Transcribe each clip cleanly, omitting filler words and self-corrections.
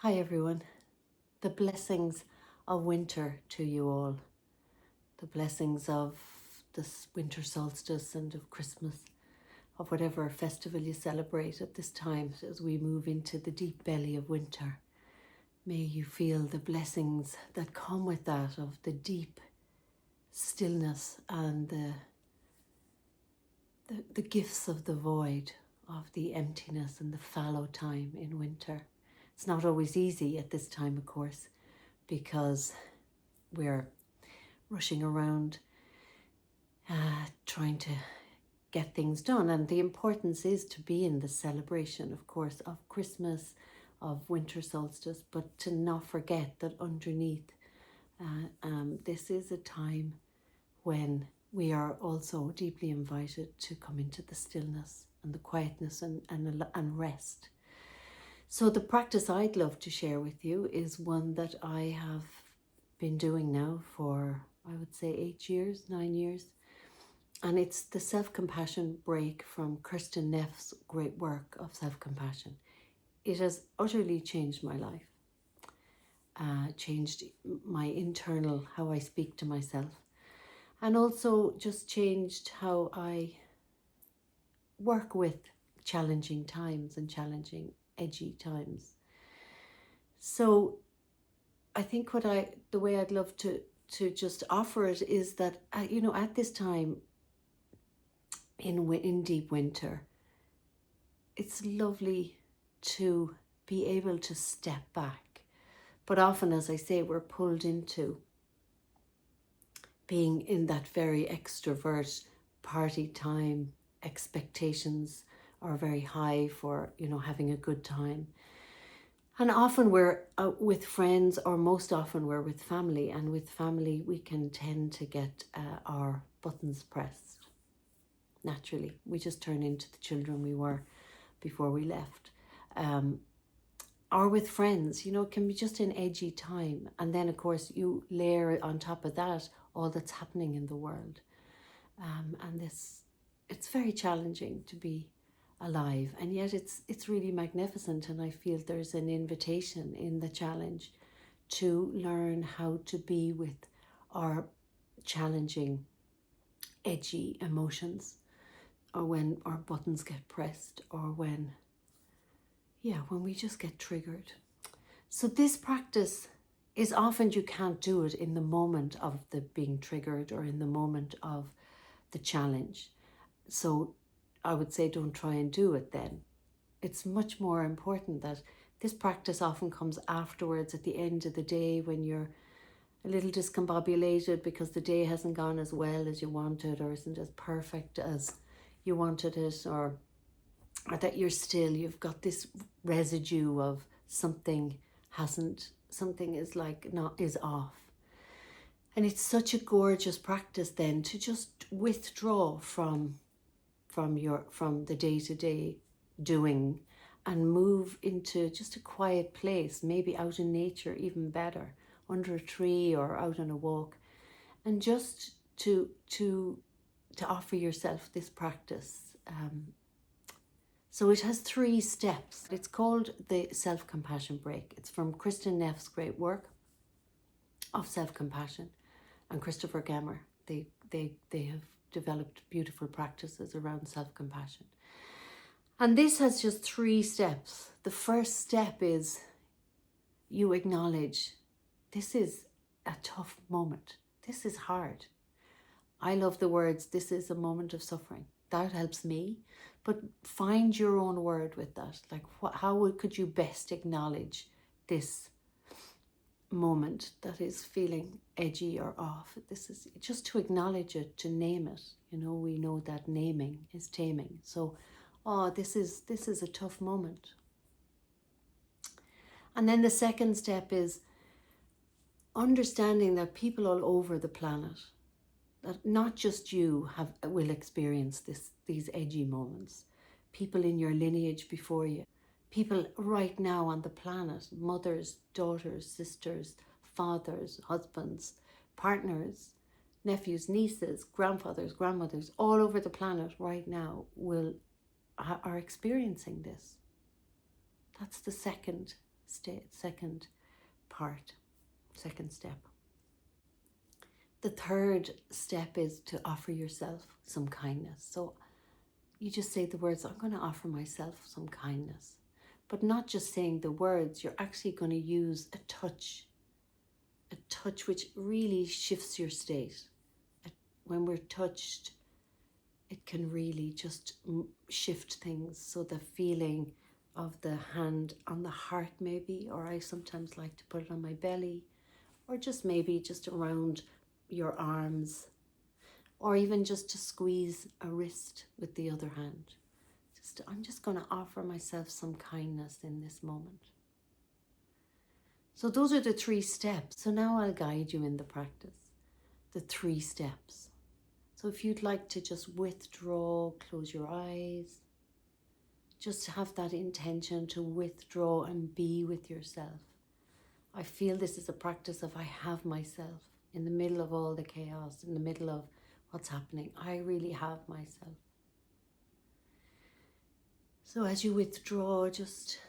Hi everyone. The blessings of winter to you all. The blessings of this winter solstice and of Christmas, of whatever festival you celebrate at this time as we move into the deep belly of winter. May you feel the blessings that come with that of the deep stillness and the gifts of the void, of the emptiness and the fallow time in winter. It's not always easy at this time, of course, because we're rushing around trying to get things done. And the importance is to be in the celebration, of course, of Christmas, of winter solstice, but to not forget that underneath this is a time when we are also deeply invited to come into the stillness and the quietness and rest. So the practice I'd love to share with you is one that I have been doing now for, I would say, 8 years, 9 years. And it's the self-compassion break from Kirsten Neff's great work of self-compassion. It has utterly changed my life, changed my internal, how I speak to myself, and also just changed how I work with challenging times and challenging, edgy times. So I think the way I'd love to just offer it is that, at this time in deep winter, it's lovely to be able to step back. But often, as I say, we're pulled into being in that very extrovert party time. Expectations are very high for, having a good time. And often we're out with friends, or most often we're with family. And with family, we can tend to get our buttons pressed. Naturally, we just turn into the children we were before we left. Or with friends, it can be just an edgy time. And then, of course, you layer on top of that all that's happening in the world. And it's very challenging to be alive, and yet it's really magnificent. And I feel there's an invitation in the challenge to learn how to be with our challenging, edgy emotions, or when our buttons get pressed, or when we just get triggered. So this practice is often you can't do it in the moment of the being triggered or in the moment of the challenge. So I would say don't try and do it then. It's much more important that this practice often comes afterwards, at the end of the day, when you're a little discombobulated because the day hasn't gone as well as you wanted, or isn't as perfect as you wanted it, or that you've got this residue of something is off. And it's such a gorgeous practice then to just withdraw from the day-to-day doing and move into just a quiet place, maybe out in nature, even better, under a tree or out on a walk, and just to offer yourself this practice. So it has 3 steps. It's called the self-compassion break. It's from Kristen Neff's great work of self-compassion, and Christopher Gammer. They have developed beautiful practices around self-compassion. And this has just 3 steps. The first step is you acknowledge this is a tough moment. This is hard. I love the words, this is a moment of suffering. That helps me. But find your own word with that. Like, how could you best acknowledge this moment that is feeling edgy or off? This is just to acknowledge it, to name it. We know that naming is taming. So, this is a tough moment. And then the second step is understanding that people all over the planet, that not just you will experience these edgy moments. People in your lineage before you, people right now on the planet, mothers, daughters, sisters, fathers, husbands, partners, nephews, nieces, grandfathers, grandmothers, all over the planet right now are experiencing this. That's the second second part, second step. The third step is to offer yourself some kindness. So you just say the words, I'm going to offer myself some kindness. But not just saying the words, you're actually going to use a touch which really shifts your state. When we're touched, it can really just shift things. So the feeling of the hand on the heart maybe, or I sometimes like to put it on my belly, or just maybe just around your arms, or even just to squeeze a wrist with the other hand. I'm just going to offer myself some kindness in this moment. So those are the 3 steps. So now I'll guide you in the practice, the 3 steps. So if you'd like to just withdraw, close your eyes, just have that intention to withdraw and be with yourself. I feel this is a practice of I have myself in the middle of all the chaos, in the middle of what's happening. I really have myself. So as you withdraw, just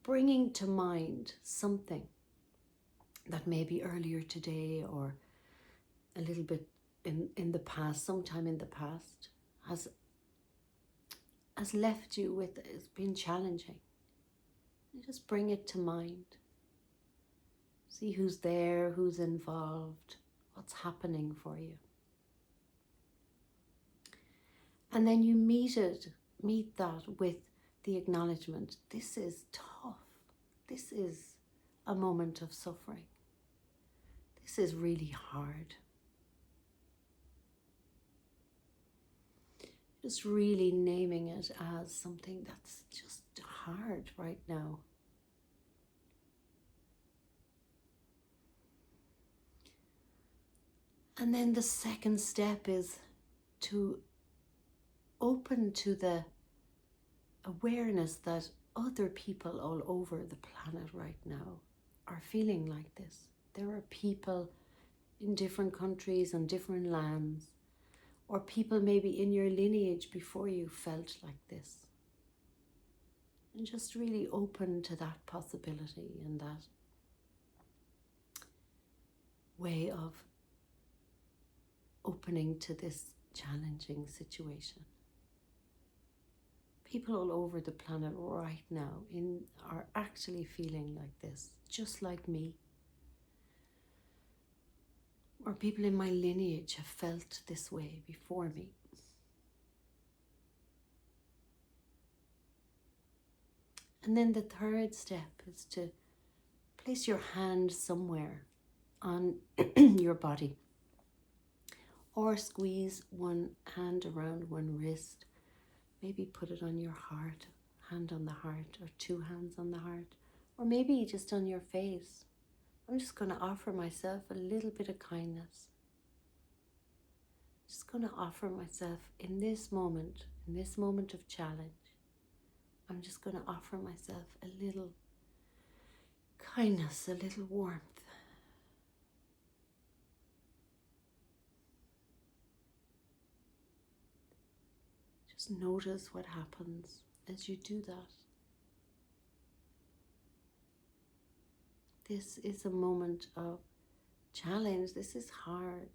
bringing to mind something that maybe earlier today or a little bit in the past, sometime in the past, has left you with, it's been challenging. And just bring it to mind. See who's there, who's involved, what's happening for you. And then you meet that with the acknowledgement, this is tough. This is a moment of suffering. This is really hard. Just really naming it as something that's just hard right now. And then the second step is to open to the awareness that other people all over the planet right now are feeling like this. There are people in different countries and different lands, or people maybe in your lineage before you felt like this. And just really open to that possibility and that way of opening to this challenging situation. People all over the planet right now are actually feeling like this, just like me. Or people in my lineage have felt this way before me. And then the third step is to place your hand somewhere on your body, or squeeze one hand around one wrist. Maybe put it on your heart, hand on the heart, or 2 hands on the heart, or maybe just on your face. I'm just going to offer myself a little bit of kindness. Just going to offer myself in this moment of challenge. I'm just going to offer myself a little kindness, a little warmth. Just notice what happens as you do that. This is a moment of challenge. This is hard.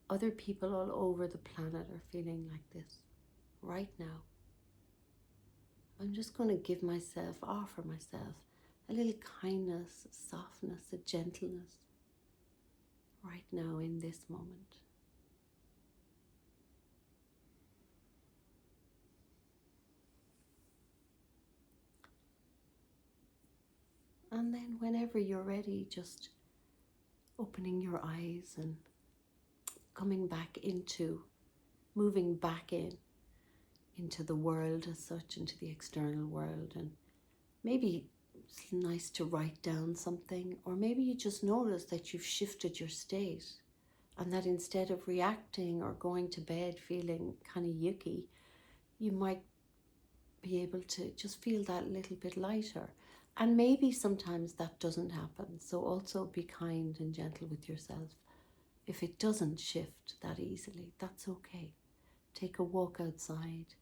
Other people all over the planet are feeling like this right now. I'm just going to offer myself a little kindness, a softness, a gentleness right now in this moment. And then whenever you're ready, just opening your eyes and coming back moving back into the world as such, into the external world. And maybe it's nice to write down something, or maybe you just notice that you've shifted your state and that instead of reacting or going to bed feeling kind of yucky, you might be able to just feel that little bit lighter. And maybe sometimes that doesn't happen. So also be kind and gentle with yourself. If it doesn't shift that easily, that's okay. Take a walk outside.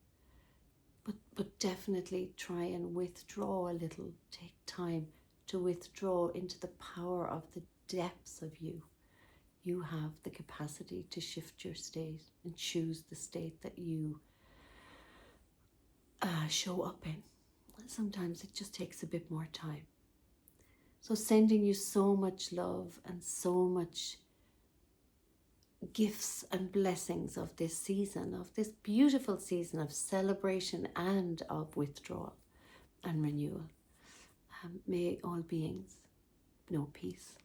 But definitely try and withdraw a little. Take time to withdraw into the power of the depths of you, you have the capacity to shift your state and choose the state that you show up in. Sometimes it just takes a bit more time. So sending you so much love and so much gifts and blessings of this season, of this beautiful season of celebration and of withdrawal and renewal. May all beings know peace.